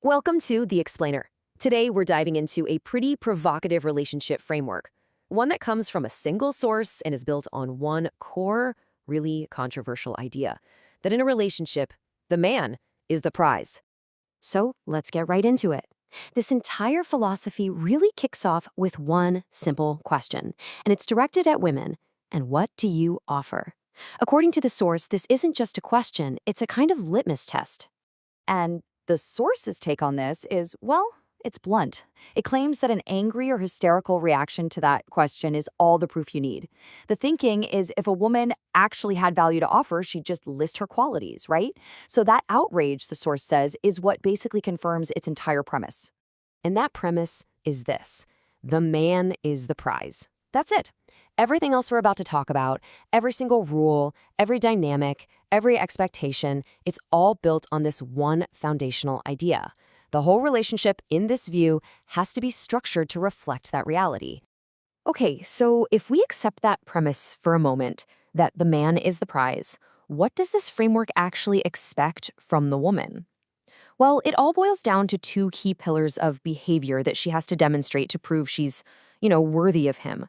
Welcome to The Explainer. Today, we're diving into a pretty provocative relationship framework, one that comes from a single source and is built on one core, really controversial idea that in a relationship, the man is the prize. So let's get right into it. This entire philosophy really kicks off with one simple question, and it's directed at women. And what do you offer? According to the source, this isn't just a question, it's a kind of litmus test. And the source's take on this is, well, it's blunt. It claims that an angry or hysterical reaction to that question is all the proof you need. The thinking is if a woman actually had value to offer, she'd just list her qualities, right? So that outrage, the source says, is what basically confirms its entire premise. And that premise is this: the man is the prize. That's it. Everything else we're about to talk about, every single rule, every dynamic, every expectation, it's all built on this one foundational idea. The whole relationship, in this view, has to be structured to reflect that reality. Okay, so if we accept that premise for a moment, that the man is the prize, what does this framework actually expect from the woman? Well, it all boils down to two key pillars of behavior that she has to demonstrate to prove she's, worthy of him.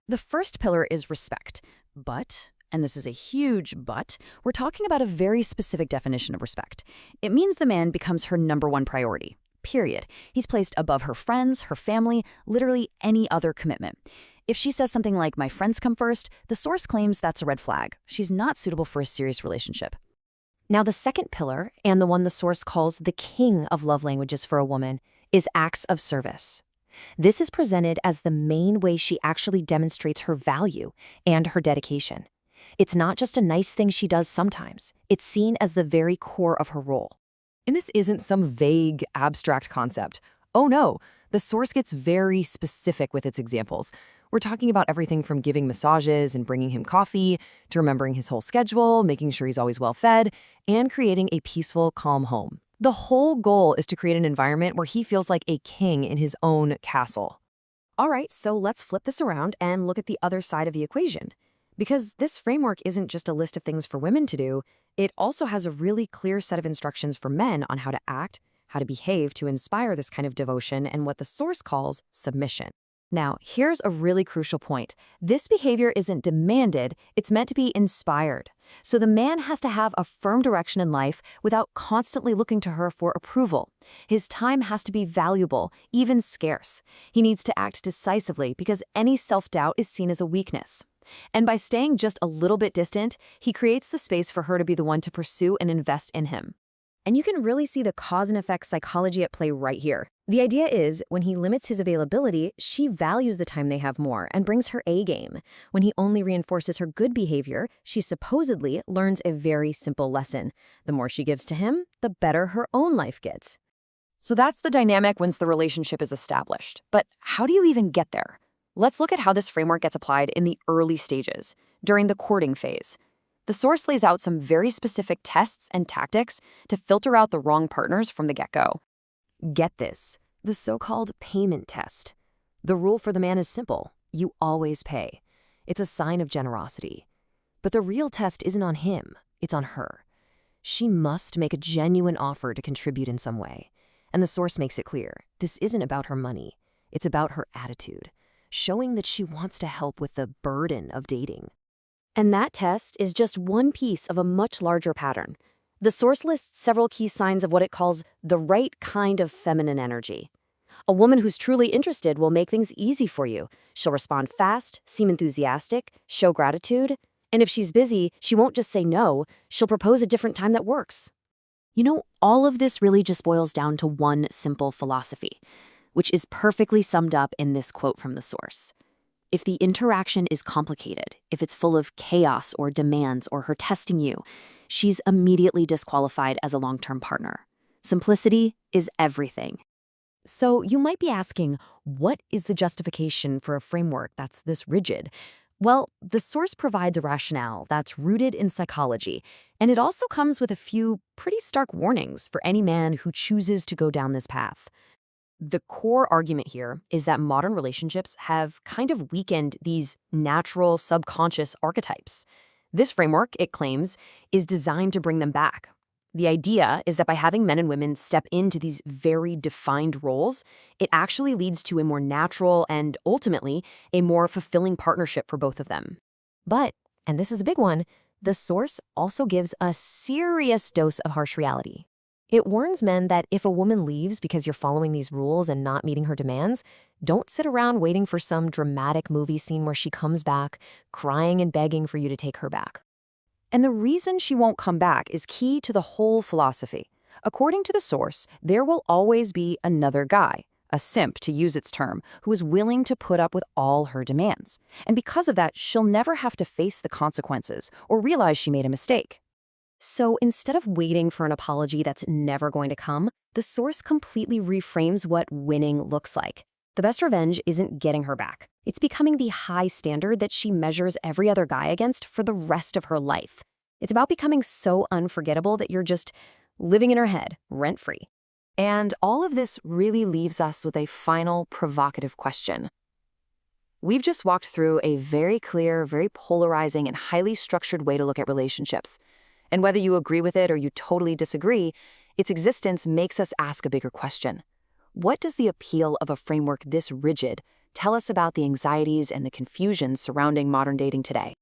The first pillar is respect. But, and this is a huge but, we're talking about a very specific definition of respect. It means the man becomes her number one priority. Period. He's placed above her friends, her family, literally any other commitment. If she says something like, "my friends come first," the source claims that's a red flag. She's not suitable for a serious relationship. Now, the second pillar, and the one the source calls the king of love languages for a woman, is acts of service. This is presented as the main way she actually demonstrates her value and her dedication. It's not just a nice thing she does sometimes. It's seen as the very core of her role. And this isn't some vague, abstract concept. Oh no, the source gets very specific with its examples. We're talking about everything from giving massages and bringing him coffee, to remembering his whole schedule, making sure he's always well fed, and creating a peaceful, calm home. The whole goal is to create an environment where he feels like a king in his own castle. All right, so let's flip this around and look at the other side of the equation. Because this framework isn't just a list of things for women to do, it also has a really clear set of instructions for men on how to act, how to behave to inspire this kind of devotion, and what the source calls submission. Now, here's a really crucial point. This behavior isn't demanded, it's meant to be inspired. So the man has to have a firm direction in life without constantly looking to her for approval. His time has to be valuable, even scarce. He needs to act decisively because any self-doubt is seen as a weakness. And by staying just a little bit distant, he creates the space for her to be the one to pursue and invest in him. And you can really see the cause and effect psychology at play right here. The idea is, when he limits his availability, she values the time they have more and brings her A game. When he only reinforces her good behavior, she supposedly learns a very simple lesson. The more she gives to him, the better her own life gets. So that's the dynamic once the relationship is established. But how do you even get there? Let's look at how this framework gets applied in the early stages, during the courting phase. The source lays out some very specific tests and tactics to filter out the wrong partners from the get-go. Get this, the so-called payment test. The rule for the man is simple: you always pay. It's a sign of generosity. But the real test isn't on him, it's on her. She must make a genuine offer to contribute in some way. And the source makes it clear, this isn't about her money, it's about her attitude, showing that she wants to help with the burden of dating. And that test is just one piece of a much larger pattern. The source lists several key signs of what it calls the right kind of feminine energy. A woman who's truly interested will make things easy for you. She'll respond fast, seem enthusiastic, show gratitude. And if she's busy, she won't just say no, she'll propose a different time that works. All of this really just boils down to one simple philosophy, which is perfectly summed up in this quote from the source. If the interaction is complicated, if it's full of chaos or demands or her testing you, she's immediately disqualified as a long-term partner. Simplicity is everything. So you might be asking, what is the justification for a framework that's this rigid? Well, the source provides a rationale that's rooted in psychology, and it also comes with a few pretty stark warnings for any man who chooses to go down this path. The core argument here is that modern relationships have kind of weakened these natural subconscious archetypes. This framework, it claims, is designed to bring them back. The idea is that by having men and women step into these very defined roles, it actually leads to a more natural and, ultimately, a more fulfilling partnership for both of them. But, and this is a big one, the source also gives a serious dose of harsh reality. It warns men that if a woman leaves because you're following these rules and not meeting her demands, don't sit around waiting for some dramatic movie scene where she comes back, crying and begging for you to take her back. And the reason she won't come back is key to the whole philosophy. According to the source, there will always be another guy, a simp to use its term, who is willing to put up with all her demands. And because of that, she'll never have to face the consequences or realize she made a mistake. So instead of waiting for an apology that's never going to come, the source completely reframes what winning looks like. The best revenge isn't getting her back. It's becoming the high standard that she measures every other guy against for the rest of her life. It's about becoming so unforgettable that you're just living in her head, rent-free. And all of this really leaves us with a final provocative question. We've just walked through a very clear, very polarizing, and highly structured way to look at relationships. And whether you agree with it or you totally disagree, its existence makes us ask a bigger question. What does the appeal of a framework this rigid tell us about the anxieties and the confusion surrounding modern dating today?